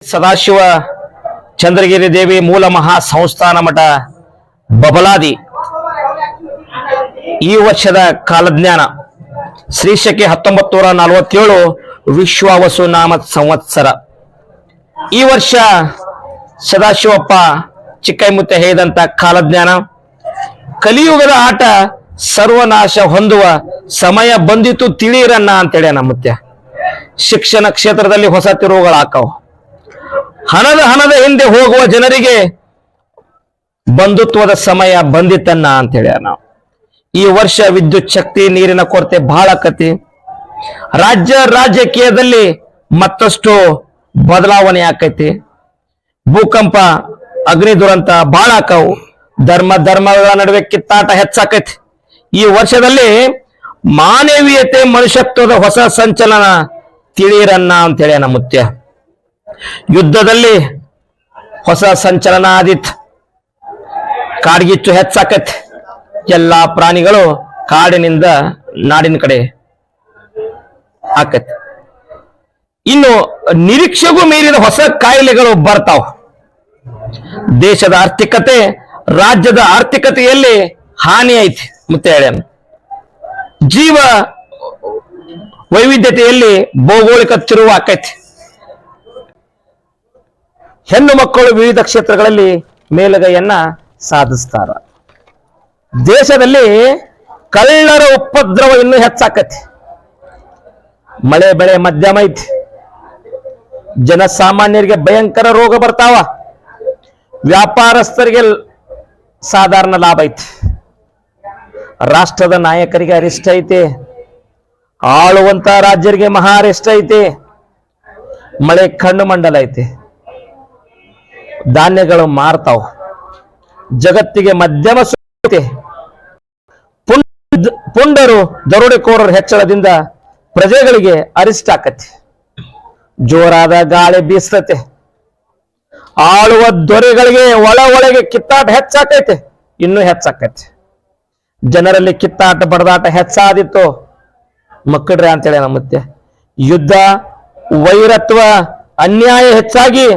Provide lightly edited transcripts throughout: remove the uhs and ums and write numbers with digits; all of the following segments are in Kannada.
ಸದಾಶಿವ ಚಂದ್ರಗಿರಿ ದೇವಿ ಮೂಲ ಮಹಾ ಸಂಸ್ಥಾನ ಮಠ ಬಬಲಾದಿ ಈ ವರ್ಷದ ಕಾಲಜ್ಞಾನ ಶ್ರೀಶಕೆ 1947 ವಿಶ್ವಾವಸು ನಾಮ ಸಂವತ್ಸರ. ಈ ವರ್ಷ ಸದಾಶಿವಪ್ಪ ಚಿಕ್ಕೈಮುತ್ತೆ ಹೇಳಿದಂತ ಕಾಲಜ್ಞಾನ ಕಲಿಯುಗದ ಆಟ ಸರ್ವನಾಶ ಹೊಂದುವ ಸಮಯ ಬಂದಿತು ತಿಳಿಯಿರನ್ನ ಅಂತೇಳಿ ಮುತ್ಯ. ಶಿಕ್ಷಣ ಕ್ಷೇತ್ರದಲ್ಲಿ ಹೊಸ ತಿರುವುಗಳಾಕವು. ಹಣದ ಹಿಂದೆ ಹೋಗುವ ಜನರಿಗೆ ಬಂಧುತ್ವದ ಸಮಯ ಬಂದಿತ್ತನ್ನ ಅಂತೇಳಿ ನಾವು. ಈ ವರ್ಷ ವಿದ್ಯುತ್ ಶಕ್ತಿ ನೀರಿನ ಕೊರತೆ ಬಹಳ ಆಕತಿ. ರಾಜಕೀಯದಲ್ಲಿ ಮತ್ತಷ್ಟು ಬದಲಾವಣೆ ಆಕೈತಿ. ಭೂಕಂಪ ಅಗ್ನಿ ದುರಂತ ಬಹಳ ಆಕವು. ಧರ್ಮಗಳ ನಡುವೆ ಕಿತ್ತಾಟ ಹೆಚ್ಚಾಕೈತಿ. ಈ ವರ್ಷದಲ್ಲಿ ಮಾನವೀಯತೆ ಮನುಷ್ಯತ್ವದ ಹೊಸ ಸಂಚಲನ ತಿಳಿಯಿರನ್ನ ಅಂತೇಳಿ ಮುತ್ಯ. ಯುದ್ಧದಲ್ಲಿ ಹೊಸ ಸಂಚಲನ ಆದಿತ್ತು. ಕಾಡ್ಗಿಚ್ಚು ಹೆಚ್ಚಾಕೈತಿ. ಎಲ್ಲಾ ಪ್ರಾಣಿಗಳು ಕಾಡಿನಿಂದ ನಾಡಿನ ಕಡೆ ಆಕೈತಿ. ಇನ್ನು ನಿರೀಕ್ಷೆಗೂ ಮೀರಿದ ಹೊಸ ಕಾಯಿಲೆಗಳು ಬರ್ತಾವ. ದೇಶದ ಆರ್ಥಿಕತೆ ರಾಜ್ಯದ ಆರ್ಥಿಕತೆಯಲ್ಲಿ ಹಾನಿ ಐತಿ ಮುತ್ತೆ ಹೇಳ್ಯಾನ. ಜೀವ ವೈವಿಧ್ಯತೆಯಲ್ಲಿ ಭೌಗೋಳಿಕ ತಿರುವು ಆಕೈತಿ. ಹೆಣ್ಣು ಮಕ್ಕಳು ವಿವಿಧ ಕ್ಷೇತ್ರಗಳಲ್ಲಿ ಮೇಲುಗೈಯನ್ನ ಸಾಧಿಸ್ತಾರ. ದೇಶದಲ್ಲಿ ಕಳ್ಳರ ಉಪದ್ರವ ಇನ್ನೂ ಹೆಚ್ಚಾಕತಿ. ಮಳೆ ಬೆಳೆ ಮಧ್ಯಮ ಐತಿ. ಜನಸಾಮಾನ್ಯರಿಗೆ ಭಯಂಕರ ರೋಗ ಬರ್ತಾವ. ವ್ಯಾಪಾರಸ್ಥರಿಗೆ ಸಾಧಾರಣ ಲಾಭ ಐತಿ. ರಾಷ್ಟ್ರದ ನಾಯಕರಿಗೆ ಅರಿಷ್ಟ ಐತಿ. ಆಳುವಂತ ರಾಜ್ಯರಿಗೆ ಮಹಾ ಅರಿಷ್ಟ ಐತಿ. ಮಳೆ ಕಣ್ಣು ಮಂಡಲ ಐತಿ. ಧಾನ್ಯಗಳು ಮಾರ್ತಾವ. ಜಗತ್ತಿಗೆ ಮಧ್ಯಮ ಸುತ್ತೆ. ಪುಂಡರು ದರೋಡೆಕೋರರ ಹೆಚ್ಚಳದಿಂದ ಪ್ರಜೆಗಳಿಗೆ ಅರಿಷ್ಟ ಆಕತಿ. ಜೋರಾದ ಗಾಳಿ ಬೀಸ್ತತೆ. ಆಳುವ ದೊರೆಗಳಿಗೆ ಒಳಗೆ ಕಿತ್ತಾಟ ಹೆಚ್ಚಾಕೈತೆ. ಇನ್ನೂ ಹೆಚ್ಚಾಕೈತೆ. ಜನರಲ್ಲಿ ಕಿತ್ತಾಟ ಬಡದಾಟ ಹೆಚ್ಚಾದಿತ್ತು ಮಕ್ಕಳ್ರೆ ಅಂತೇಳಿ ಮತ್ತೆ. ಯುದ್ಧ ವೈರತ್ವ ಅನ್ಯಾಯ ಹೆಚ್ಚಾಗಿ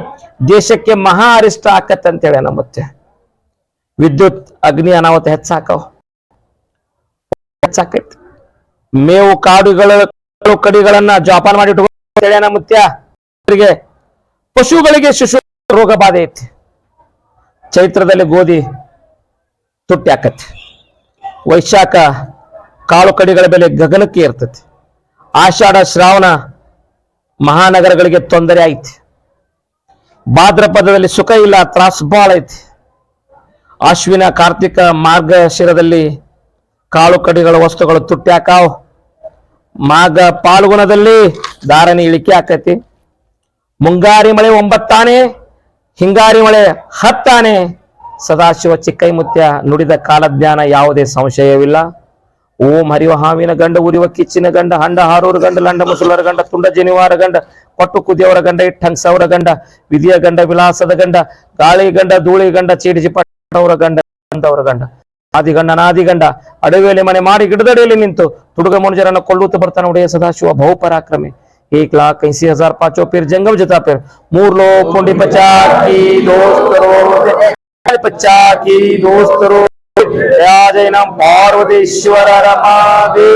ದೇಶಕ್ಕೆ ಮಹಾ ಅರಿಷ್ಟ ಆಕತ್ತೆ ಅಂತೇಳಿ ಮತ್ತೆ. ವಿದ್ಯುತ್ ಅಗ್ನಿ ಅನಾಹುತ ಹೆಚ್ಚಾಕೈತಿ. ಮೇವು ಕಾಡುಗಳು ಕಡಿಗಳನ್ನ ಜೋಪಾನ ಮಾಡಿ ಇಟ್ಕೊಳ್ಳ ಮುತ್ಯ. ಪಶುಗಳಿಗೆ ಶಿಶು ರೋಗ ಬಾಧೆ ಐತಿ. ಚೈತ್ರದಲ್ಲಿ ಗೋಧಿ ತುಟ್ಟಿ ಆಕತಿ. ವೈಶಾಖ ಕಾಳು ಕಡಿಗಳ ಬೆಲೆ ಗಗನಕ್ಕೆ ಇರ್ತತಿ. ಆಷಾಢ ಶ್ರಾವಣ ಮಹಾನಗರಗಳಿಗೆ ತೊಂದರೆ ಐತಿ. ಭಾದ್ರಪದದಲ್ಲಿ ಸುಖ ಇಲ್ಲ, ತ್ರಾಸು ಬಾಳ ಐತಿ. ಆಶ್ವಿನ ಕಾರ್ತಿಕ ಮಾರ್ಗಶಿರದಲ್ಲಿ ಕಾಳು ಕಡಿಗಳ ವಸ್ತುಗಳು ತುಟ್ಟಿ ಹಾಕಾವ್. ಮಾಘ ಪಾಲ್ಗುಣದಲ್ಲಿ ಧಾರಣೆ ಇಳಿಕೆ ಆಕತಿ. ಮುಂಗಾರಿ ಮಳೆ 9 ಆನೆ, ಹಿಂಗಾರಿ ಮಳೆ 10 ಆನೆ. ಸದಾಶಿವ ಚಿಕ್ಕೈಮುತ್ಯ ನುಡಿದ ಕಾಲಜ್ಞಾನ ಯಾವುದೇ ಸಂಶಯವಿಲ್ಲ. ಓಂ ಹರಿವ ಹಾವಿನ ಗಂಡ, ಉರಿವ ಕಿಚ್ಚಿನ ಗಂಡ, ಹಂಡ ಹಾರೂರ ಗಂಡ, ಲಂಡ ಮುಸುಲರ ಗಂಡ, ತುಂಡ ಜನಿವಾರ ಗಂಡ, ಕೊಟ್ಟು ಕುದಿಯವರ ಗಂಡ, ಇಟ್ಟಂಗ್ಸವರ ಗಂಡ, ವಿಧಿಯ ಗಂಡ, ವಿಲಾಸದ ಗಂಡ, ಗಾಳಿ ಗಂಡ, ಧೂಳಿ ಗಂಡ, ಚೀಡಿಜಿ ಪಟ್ಟವರ ಗಂಡ, ಗಂಡವರ ಗಂಡ, ಆದಿಗಂಡ ನಾದಿಗಂಡ, ಅಡವಿಯಲ್ಲಿ ಮನೆ ಮಾಡಿ ಗಿಡದಡಿಯಲ್ಲಿ ನಿಂತು ತುಡುಗ ಮನುಜರನ್ನು ಕೊಲ್ಲುತ್ತಾ ಬರ್ತಾನೆ ಒಡೆಯ ಸದಾಶಿವ ಬಹುಪರಾಕ್ರಮಿ. 1,80,000 ಪಾಚೋ ಪೀರ್ ಜಂಗಮ್ ಜತಾ ಪೀರ್ 3 ಲೋಕ ಪುಂಡಿ ಪಚಾಕಿ ದೋಸ್ತರೋ ಜಯ ನಮ್ ಪಾರ್ವತೀಶ್ವರ ರಮಾದೇವಿ.